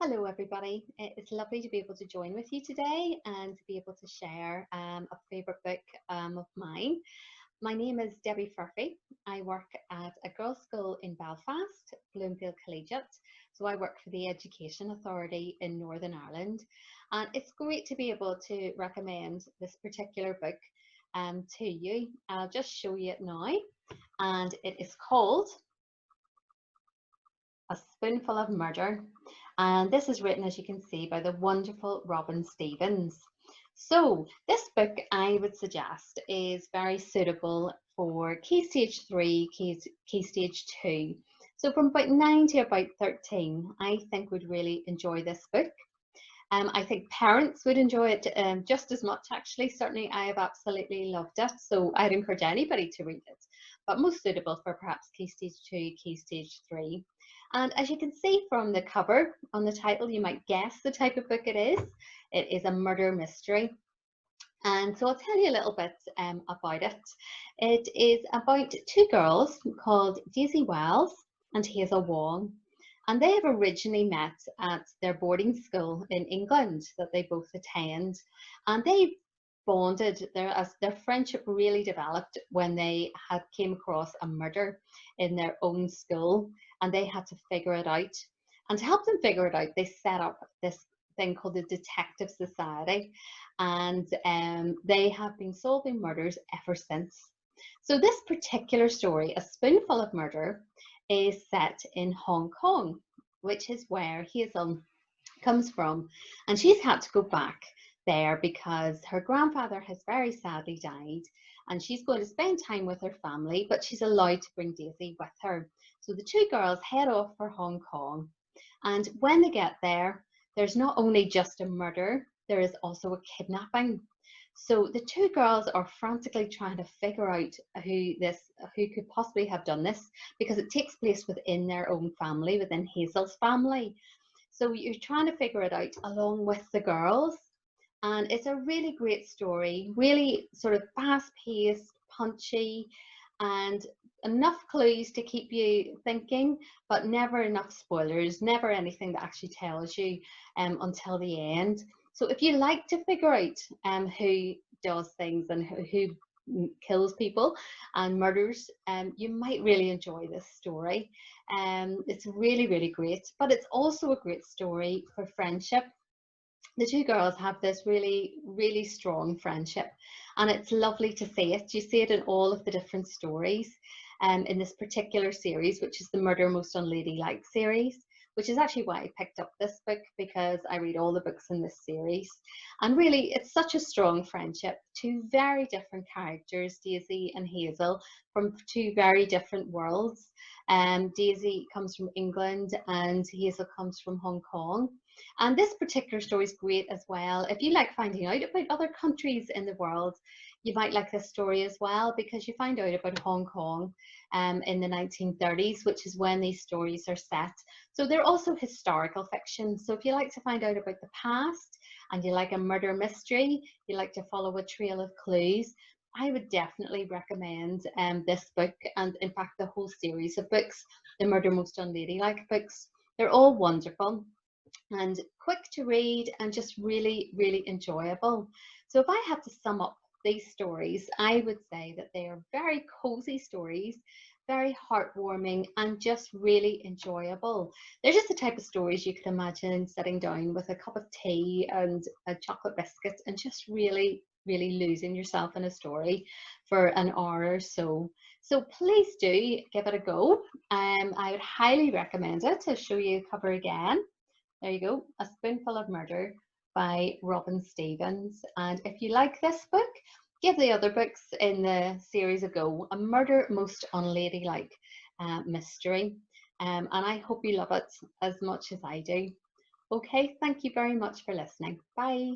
Hello, everybody. It's lovely to be able to join with you today and to be able to share a favourite book of mine. My name is Debbie Furphy. I work at a girls' school in Belfast, Bloomfield Collegiate. So I work for the Education Authority in Northern Ireland. And it's great to be able to recommend this particular book to you. I'll just show you it now. And it is called A Spoonful of Murder. And this is written, as you can see, by the wonderful Robin Stevens. So this book, I would suggest, is very suitable for Key Stage 3, Key Stage 2. So from about 9 to about 13, I think would really enjoy this book. I think parents would enjoy it just as much, actually. Certainly, I have absolutely loved it. So I'd encourage anybody to read it, but most suitable for perhaps Key Stage 2, Key Stage 3. And as you can see from the cover on the title, you might guess the type of book it is. It is a murder mystery. And so I'll tell you a little bit about it. It is about two girls called Daisy Wells and Hazel Wong. And they have originally met at their boarding school in England that they both attend. And they bonded, their friendship really developed when they had came across a murder in their own school and they had to figure it out. And to help them figure it out, they set up this thing called the Detective Society. And they have been solving murders ever since. So this particular story, A Spoonful of Murder, is set in Hong Kong, which is where Hazel comes from. And she's had to go back there because her grandfather has very sadly died and she's going to spend time with her family, but she's allowed to bring Daisy with her. So the two girls head off for Hong Kong. And when they get there, there's not only just a murder, there is also a kidnapping. So the two girls are frantically trying to figure out who could possibly have done this, because it takes place within their own family, within Hazel's family. So you're trying to figure it out along with the girls. And it's a really great story, really sort of fast paced, punchy, and enough clues to keep you thinking, but never enough spoilers, never anything that actually tells you until the end. So if you like to figure out who does things and who kills people and murders, you might really enjoy this story. It's really, really great, but it's also a great story for friendship. The two girls have this really, really strong friendship, and it's lovely to see it. You see it in all of the different stories in this particular series, which is the Murder Most Unladylike series, which is actually why I picked up this book, because I read all the books in this series. And really, it's such a strong friendship. Two very different characters, Daisy and Hazel, from two very different worlds. Daisy comes from England and Hazel comes from Hong Kong. And this particular story is great as well. If you like finding out about other countries in the world, you might like this story as well, because you find out about Hong Kong in the 1930s, which is when these stories are set. So they're also historical fiction. So if you like to find out about the past and you like a murder mystery, you like to follow a trail of clues, I would definitely recommend this book, and in fact the whole series of books, the Murder Most Unladylike books. They're all wonderful and quick to read and just really, really enjoyable. So if I had to sum up these stories, I would say that they are very cozy stories, very heartwarming, and just really enjoyable. They're just the type of stories you could imagine sitting down with a cup of tea and a chocolate biscuit and just really, really losing yourself in a story for an hour or so. So please do give it a go. I would highly recommend it. I'll show you a cover again. There you go, A Spoonful of Murder by Robin Stevens. And if you like this book, give the other books in the series a go. A Murder Most Unladylike mystery. And I hope you love it as much as I do. Okay, thank you very much for listening. Bye.